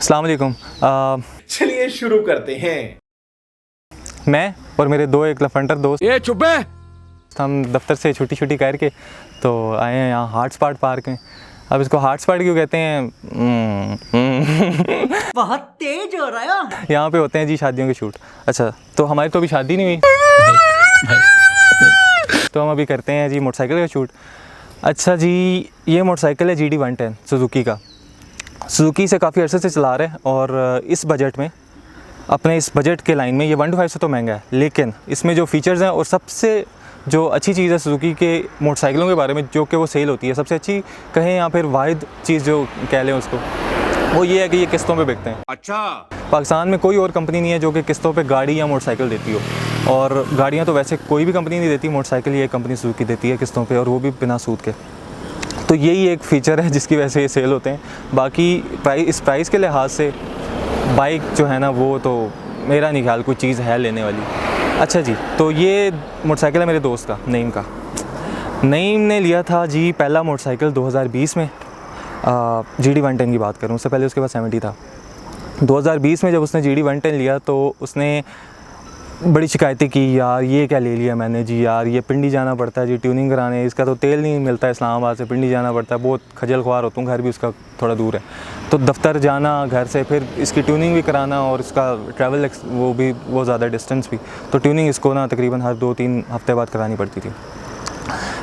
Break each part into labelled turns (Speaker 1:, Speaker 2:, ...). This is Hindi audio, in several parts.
Speaker 1: अस्सलाम वालेकुम।
Speaker 2: चलिए शुरू करते हैं।
Speaker 1: मैं और मेरे दो एक लफंडर दोस्त
Speaker 2: ये चुप है।
Speaker 1: हम दफ्तर से छुट्टी करके तो आए हैं यहाँ हार्ट स्पॉट पार्क में। अब इसको हार्ट स्पॉट क्यों कहते हैं?
Speaker 3: बहुत तेज हो रहा है।
Speaker 1: यहाँ पे होते हैं जी शादियों के शूट। अच्छा, तो हमारी तो अभी शादी नहीं हुई, तो हम अभी करते हैं जी मोटरसाइकिल का शूट। अच्छा जी, ये मोटरसाइकिल है GD 110 सुजुकी का। सुजुकी से काफ़ी अरसे से चला रहे हैं और इस बजट में, अपने इस बजट के लाइन में ये 125 से तो महंगा है, लेकिन इसमें जो फीचर्स हैं और सबसे जो अच्छी चीज़ है सुजुकी के मोटरसाइकिलों के बारे में जो कि वो सेल होती है, सबसे अच्छी कहें या फिर वाहिद चीज़ जो कह लें उसको, वो ये है कि ये किस्तों पे बिकते हैं।
Speaker 2: अच्छा,
Speaker 1: पाकिस्तान में कोई और कंपनी नहीं है जो कि किस्तों पे गाड़ी या मोटरसाइकिल देती हो, और गाड़ियाँ तो वैसे कोई भी कंपनी नहीं देती, मोटरसाइकिल ये कंपनी सुजुकी देती है किस्तों पे, और वो भी बिना सूद के। तो यही एक फ़ीचर है जिसकी वजह से ये सेल होते हैं। बाकी इस प्राइस के लिहाज से बाइक जो है ना, वो तो मेरा नहीं ख्याल कोई चीज़ है लेने वाली। अच्छा जी, तो ये मोटरसाइकिल है मेरे दोस्त का, नईम का। नईम ने लिया था जी पहला मोटरसाइकिल 2020 में। GD 110 की बात करूँ, उससे पहले उसके पास 70 था। 2020 में जब उसने GD 110 लिया तो उसने बड़ी शिकायतें की, यार ये क्या ले लिया मैंने जी, यार ये पिंडी जाना पड़ता है जी ट्यूनिंग कराने, इसका तो तेल नहीं मिलता है इस्लामाबाद से, पिंडी जाना पड़ता है, बहुत खजल ख्वार होता हूँ, घर भी उसका थोड़ा दूर है, तो दफ्तर जाना घर से, फिर इसकी ट्यूनिंग भी कराना और इसका ट्रैवल वो भी बहुत ज़्यादा डिस्टेंस भी, तो ट्यूनिंग इसको ना तकरीबन हर 2-3 हफ्ते बाद करानी पड़ती थी।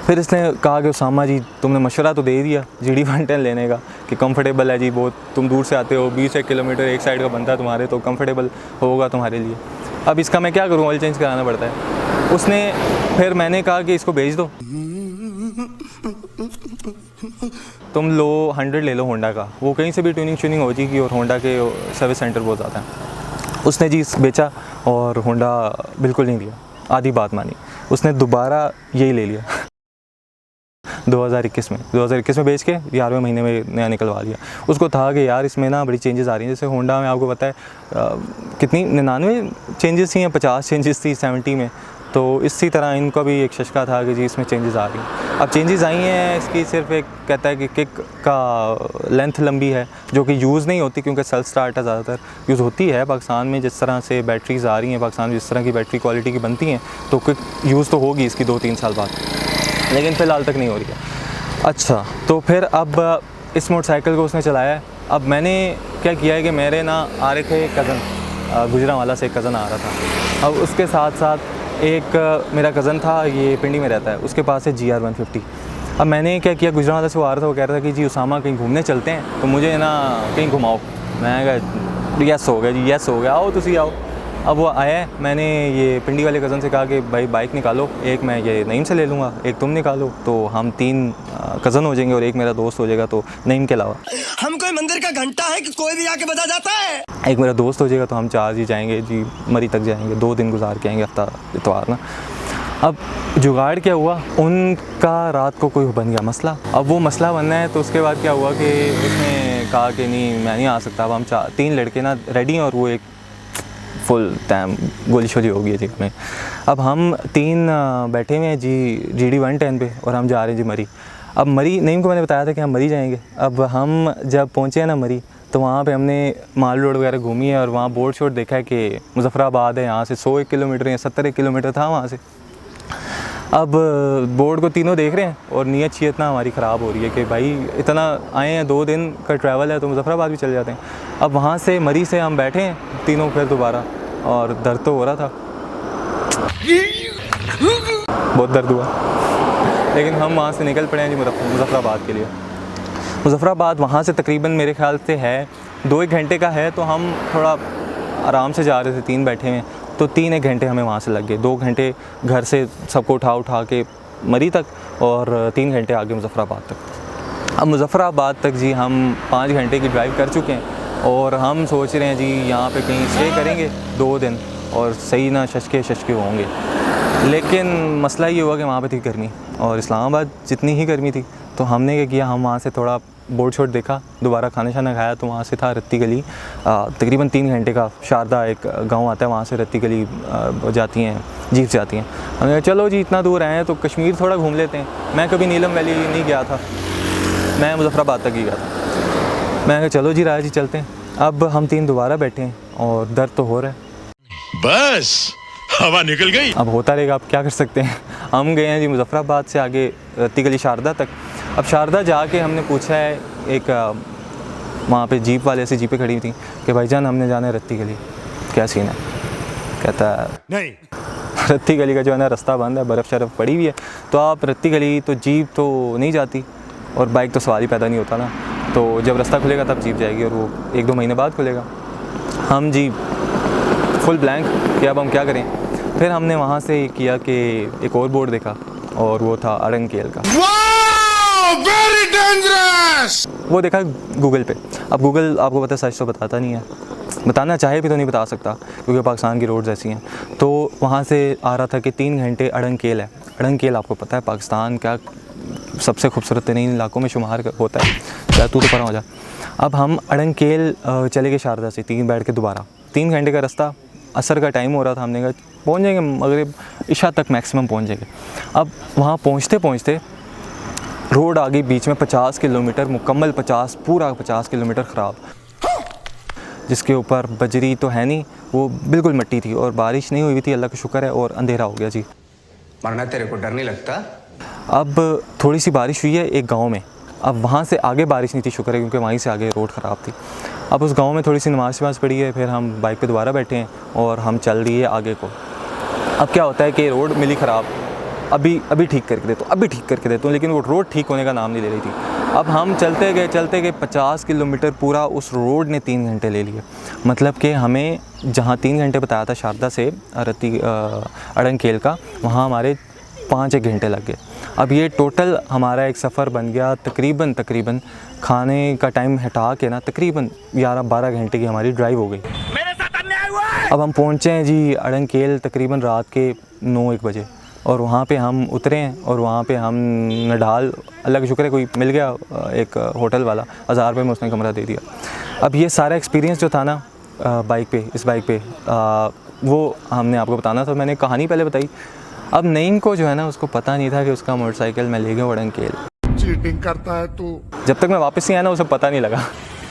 Speaker 1: फिर इसने कहा कि उसामा जी तुमने मशवरा तो दे दिया GD 110 लेने का कि कंफर्टेबल है जी बहुत, तुम दूर से आते हो, 20 किलोमीटर एक साइड का बनता है तुम्हारे, तो कंफर्टेबल होगा तुम्हारे लिए। अब इसका मैं क्या करूँ, ऑयल चेंज कराना पड़ता है। उसने फिर मैंने कहा कि इसको भेज दो, तुम लो 100 ले लो होंडा का, वो कहीं से भी ट्यूनिंग हो जाएगी, और होंडा के सर्विस सेंटर बहुत ज़्यादा हैं। उसने जी बेचा और होंडा बिल्कुल नहीं लिया, आधी बात मानी, उसने दोबारा यही ले लिया 2021 में बेच के 11वें महीने में नया निकलवा लिया। उसको था कि यार इसमें ना बड़ी चेंजेस आ रही हैं, जैसे होंडा में आपको पता है कितनी 99 चेंजेस थी या 50 चेंजेस थी 70 में, तो इसी तरह इनका भी एक शशका था कि जी इसमें चेंजेस आ रही हैं। अब चेंजेस आई हैं, इसकी सिर्फ एक कहता है कि किक का लेंथ लंबी है जो कि यूज़ नहीं होती, क्योंकि सेल्फ स्टार्ट है, ज़्यादातर यूज़ होती है पाकिस्तान में। जिस तरह से बैटरीज़ आ रही हैं पाकिस्तान में, जिस तरह की बैटरी क्वालिटी की बनती हैं, तो किक यूज़ तो होगी इसकी 2-3 साल बाद, लेकिन फ़िलहाल तक नहीं हो रही है। अच्छा, तो फिर अब इस मोटरसाइकिल को उसने चलाया है। अब मैंने क्या किया है कि मेरे ना आ रहे थे कज़न, गुजरांवाला से एक कज़न आ रहा था। अब उसके साथ साथ एक मेरा कज़न था, ये पिंडी में रहता है, उसके पास है GR 150। अब मैंने क्या किया, गुजरांवाला से वो आ रहा था, वो कह रहा था कि जी उसामा कहीं घूमने चलते हैं, तो मुझे ना कहीं घुमाओ। मैं कहा यस हो गया जी, यस हो गया, आओ तुसी आओ। अब वो आया, मैंने ये पिंडी वाले कज़न से कहा कि भाई बाइक निकालो, एक मैं ये नईम से ले लूँगा, एक तुम निकालो, तो हम 3 कज़न हो जाएंगे और एक मेरा दोस्त हो जाएगा, तो नईम के अलावा।
Speaker 3: हम कोई मंदिर का घंटा है कि कोई भी आके बजा जाता है।
Speaker 1: एक मेरा दोस्त हो जाएगा, तो हम 4 जी जाएंगे जी, मरी तक जाएंगे, 2 दिन गुजार के आएंगे, हफ्ता इतवार ना। अब जुगाड़ क्या हुआ, उनका रात को कोई बन गया मसला। अब वो मसला बनना है, तो उसके बाद क्या हुआ कि उसने कहा कि नहीं मैं नहीं आ सकता। अब हम 3 लड़के ना रेडी हैं, और वो एक फुल टाइम गोली शोली हो गई जी हमें। अब हम 3 बैठे हुए हैं जी GD 110 पे, और हम जा रहे हैं जी मरी। अब मरी, नईम को मैंने बताया था कि हम मरी जाएंगे। अब हम जब पहुँचे हैं ना मरी, तो वहाँ पे हमने माल रोड वगैरह घूमी है, और वहाँ बोर्ड शोर्ड देखा है कि मुजफ्फराबाद है, यहाँ से 100 किलोमीटर या 70 किलोमीटर था वहाँ से। अब बोर्ड को तीनों देख रहे हैं, और नीयत शी इतना हमारी ख़राब हो रही है कि भाई इतना आए हैं, 2 दिन का ट्रैवल है, तो मुजफ्फराबाद भी चले जाते हैं। अब वहाँ से मरी से हम बैठे हैं तीनों फिर दोबारा, और दर्द तो हो रहा था, बहुत दर्द हुआ, लेकिन हम वहाँ से निकल पड़े हैं जी मुजफ्फराबाद के लिए। मुजफ्फराबाद वहाँ से तकरीबन मेरे ख्याल से है 2-1 घंटे का है, तो हम थोड़ा आराम से जा रहे थे, 3 बैठे हैं, तो 3-1 घंटे हमें वहाँ से लग गए। 2 घंटे घर से सबको उठा के मरी तक, और 3 घंटे आगे मुजफ्फराबाद तक। अब मुजफ्फराबाद तक जी हम 5 घंटे की ड्राइव कर चुके हैं, और हम सोच रहे हैं जी यहाँ पे कहीं स्टे करेंगे 2 दिन, और सही ना शशके होंगे। लेकिन मसला ये हुआ कि वहाँ पे थी गर्मी, और इस्लामाबाद जितनी ही गर्मी थी, तो हमने क्या किया, हम वहाँ से थोड़ा बोर्ड शोर्ड देखा, दोबारा खाना शाना खाया, तो वहाँ से था रत्ती गली, तकरीबन 3 घंटे का शारदा एक गांव आता है, वहाँ से रत्ती गली जाती हैं, जीप जाती हैं। हमने कहा चलो जी इतना दूर आए हैं तो कश्मीर थोड़ा घूम लेते हैं। मैं कभी नीलम वैली नहीं गया था, मैं मुजफ्फराबाद तक ही गया था। मैं कहा चलो जी राजा जी चलते हैं। अब हम 3 दोबारा बैठे हैं और दर्द तो हो रहा है,
Speaker 4: बस हवा निकल गई।
Speaker 1: अब होता रहेगा, आप क्या कर सकते हैं। हम गए हैं जी मुजफ्फराबाद से आगे रत्ती गली शारदा तक। अब शारदा जाके हमने पूछा है, एक वहाँ पे जीप वाले से जीपें खड़ी थी कि भाईजान हमने जाना है रत्ती गली, क्या सीन है। कहता है
Speaker 3: नहीं,
Speaker 1: रत्ती गली का जो है ना रास्ता बंद है, बर्फ़ शरफ़ पड़ी हुई है, तो आप रत्ती गली तो जीप तो नहीं जाती और बाइक तो सवारी पैदा नहीं होता ना, तो जब रास्ता खुलेगा तब जीप जाएगी और वो 1-2 महीने बाद खुलेगा। हम जी फुल ब्लैंक कि अब हम क्या करें। फिर हमने वहाँ से किया कि एक और बोर्ड देखा और वो था अड़ंगकेल का।
Speaker 4: Very dangerous.
Speaker 1: वो देखा गूगल पे। अब गूगल आपको पता है सच तो बताता नहीं है, बताना चाहे भी तो नहीं बता सकता क्योंकि पाकिस्तान की रोड्स ऐसी हैं। तो वहाँ से आ रहा था कि 3 घंटे अड़ंगकेल है। अड़ंगकेल आपको पता है पाकिस्तान का सबसे खूबसूरत तरीन इलाकों में शुमार होता है, क्या तू तो परा हो जा। अब हम अड़ंगकेल चले गए शारदा से 3 बैठ के दोबारा, 3 घंटे का रास्ता, असर का टाइम हो रहा था, हमने कहा पहुँच जाएंगे मगरिब इशा तक मैक्सिमम पहुँच जाएंगे। अब वहाँ पहुँचते पहुँचते रोड आ गई बीच में 50 किलोमीटर मुकम्मल, 50 पूरा 50 किलोमीटर ख़राब, जिसके ऊपर बजरी तो है नहीं, वो बिल्कुल मिट्टी थी और बारिश नहीं हुई थी, अल्लाह का शुक्र है, और अंधेरा हो गया जी।
Speaker 3: मरना तेरे को डर नहीं लगता?
Speaker 1: अब थोड़ी सी बारिश हुई है एक गांव में, अब वहाँ से आगे बारिश नहीं थी, शुक्र है, क्योंकि वहीं से आगे रोड ख़राब थी। अब उस गांव में थोड़ी सी नमाज़ पड़ी है, फिर हम बाइक पे दोबारा बैठे हैं और हम चल रही है आगे को। अब क्या होता है कि रोड मिली ख़राब, अभी ठीक करके देता हूँ, अभी ठीक करके देता हूँ, लेकिन वो रोड ठीक होने का नाम नहीं ले रही थी। अब हम चलते गए 50 किलोमीटर पूरा उस रोड ने 3 घंटे ले लिए। मतलब कि हमें जहाँ 3 घंटे बताया था शारदा से रत्ती अड़ंगकेल का, वहाँ हमारे 5-1 घंटे लग गए। अब ये टोटल हमारा एक सफ़र बन गया तकरीबन खाने का टाइम हटा के ना तकरीबन 11-12 घंटे की हमारी ड्राइव हो गई।
Speaker 3: मेरे साथ अन्याय हुआ है।
Speaker 1: अब हम पहुँचे हैं जी अड़ंगकेल तकरीबन रात के 9-1 बजे, और वहाँ पे हम उतरे हैं और वहाँ पे हम नडाल, अल्लाह का शुक्र है कोई मिल गया एक होटल वाला, 1000 रुपये में उसने कमरा दे दिया। अब ये सारा एक्सपीरियंस जो था ना इस बाइक पे वो हमने आपको बताना था। मैंने कहानी पहले बताई। अब नईम को जो है ना उसको पता नहीं था कि उसका मोटरसाइकिल मैं ले गया अड़ंगकेल।
Speaker 3: चीटिंग करता है तू।
Speaker 1: जब तक मैं वापस नहीं आया ना उसे पता नहीं लगा।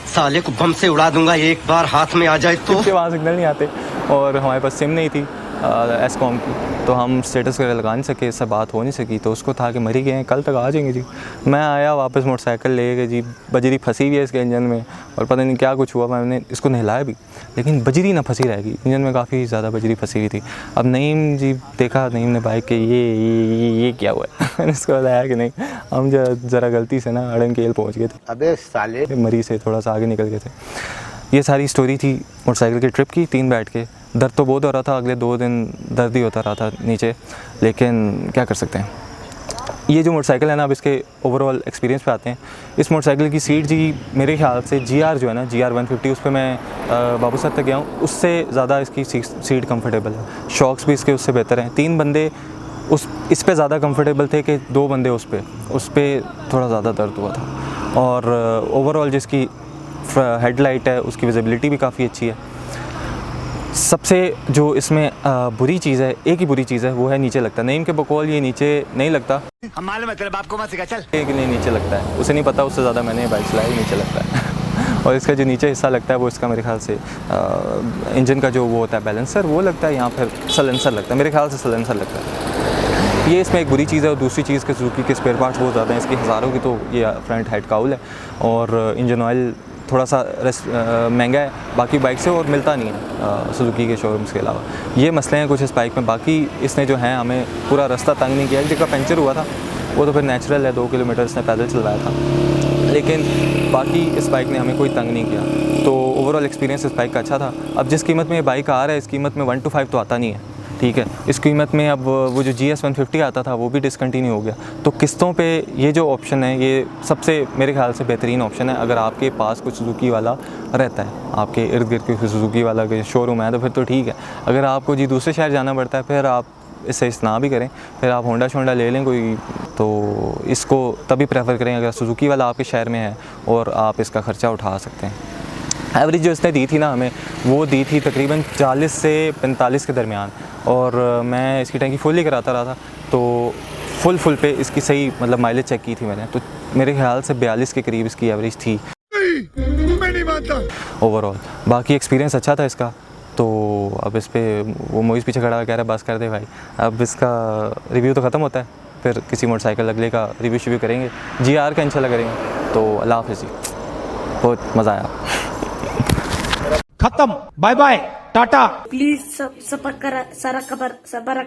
Speaker 3: साले को बम से उड़ा दूंगा एक बार हाथ में आ जाए तो।
Speaker 1: क्योंकि वहाँ सिग्नल नहीं आते और हमारे पास सिम नहीं थी एसकॉम की, तो हम स्टेटस वगैरह लगा नहीं सके, इससे बात हो नहीं सकी। तो उसको था कि मर ही गए हैं, कल तक आ जाएंगे जी। मैं आया वापस मोटरसाइकिल ले गए जी, बजरी फंसी हुई है इसके इंजन में और पता नहीं क्या कुछ हुआ। मैंने इसको नहलाया भी, लेकिन बजरी ना फंसी रहेगी, इंजन में काफ़ी ज़्यादा बजरी फंसी हुई थी। अब नईम जी देखा, नईम ने बाइक के ये क्या हुआ है। मैंने इसको बताया कि नहीं, हम ज़रा गलती से ना अड़ंगकेल पहुँच गए थे,
Speaker 3: अबे साले
Speaker 1: मरी से थोड़ा सा आगे निकल गए थे। ये सारी स्टोरी थी मोटरसाइकिल की ट्रिप की। 3 बैठ के दर्द तो बहुत हो रहा था, अगले 2 दिन दर्द ही होता रहा था नीचे, लेकिन क्या कर सकते हैं। ये जो मोटरसाइकिल है ना, अब इसके ओवरऑल एक्सपीरियंस पे आते हैं। इस मोटरसाइकिल की सीट जी मेरे ख्याल से GR जो है ना, GR 150, उस पर मैं बाबू साहब तक गया हूँ, उससे ज़्यादा इसकी सीट कंफर्टेबल है। शॉक्स भी इसके उससे बेहतर हैं। 3 बंदे इस पे ज़्यादा कंफर्टेबल थे कि 2 बंदे उस पर थोड़ा ज़्यादा दर्द हुआ था। और ओवरऑल जिसकी हेडलाइट है उसकी विजिबिलिटी भी काफ़ी अच्छी है। सबसे जो इसमें बुरी चीज़ है, एक ही बुरी चीज़ है, वो है नीचे लगता है। नईम के बकौल ये नीचे नहीं लगता,
Speaker 3: हम मालूम है तेरे बाप को मत सिखा चल।
Speaker 1: एक नहीं नीचे लगता है, उसे नहीं पता, उससे ज़्यादा मैंने बाइक चलाई, नीचे लगता है। और इसका जो नीचे हिस्सा लगता है वो इसका मेरे ख्याल से इंजन का जो वो होता है बैलेंसर, वो लगता है, यहाँ फिर सलेंसर लगता है, मेरे ख्याल से सलेंसर लगता है। ये इसमें एक बुरी चीज़ है। और दूसरी चीज़ के सुजुकी के स्पेयर पार्ट्स बहुत ज़्यादा हैं, इसकी हज़ारों की तो ये फ्रंट हेड काउल है और इंजन ऑयल थोड़ा सा महंगा है बाकी बाइक से और मिलता नहीं है सुजुकी के शोरूम्स के अलावा। ये मसले हैं कुछ इस बाइक में। बाकी इसने जो है हमें पूरा रास्ता तंग नहीं किया। जिसका पंचर हुआ था वो तो फिर नेचुरल है, 2 किलोमीटर इसने पैदल चलवाया था, लेकिन बाकी इस बाइक ने हमें कोई तंग नहीं किया। तो ओवरऑल एक्सपीरियंस इस बाइक का अच्छा था। अब जिस कीमत में ये बाइक आ रहा है, इस कीमत में 1 to 5 तो आता नहीं है, ठीक है। इस कीमत में अब वो जो GS 150 आता था वो भी डिसकंटिन्यू हो गया। तो किस्तों पे ये जो ऑप्शन है ये सबसे मेरे ख्याल से बेहतरीन ऑप्शन है। अगर आपके पास कुछ सुजुकी वाला रहता है, आपके इर्द गिर्द कोई सुजुकी वाला के शोरूम है तो फिर तो ठीक है। अगर आपको जी दूसरे शहर जाना पड़ता है फिर आप इससे ना भी करें, फिर आप होंडा शोंडा ले लें कोई, तो इसको तभी प्रेफर करें अगर सुजुकी वाला आपके शहर में है और आप इसका ख़र्चा उठा सकते हैं। एवरेज जो इसने दी थी ना हमें, वो दी थी तकरीबन 40 से 45 के दरमियान, और मैं इसकी टैंकी फुल ही कराता रहा था, तो फुल पे इसकी सही मतलब माइलेज चेक की थी मैंने, तो मेरे ख्याल से 42 के करीब इसकी एवरेज थी।
Speaker 3: मैं नहीं मानता।
Speaker 1: ओवरऑल बाकी एक्सपीरियंस अच्छा था इसका। तो अब इस पे वो मोइज़ पीछे खड़ा कह रहा है बस कर दे भाई, अब इसका रिव्यू तो ख़त्म होता है, फिर किसी मोटरसाइकिल अगले का रिव्यू शिव्यू करेंगे, GR का इंशाल्लाह करेंगे। तो अल्लाह हाफ़िज़ जी, बहुत मज़ा आया।
Speaker 2: खत्म, बाय बाय, टाटा।
Speaker 5: प्लीज सब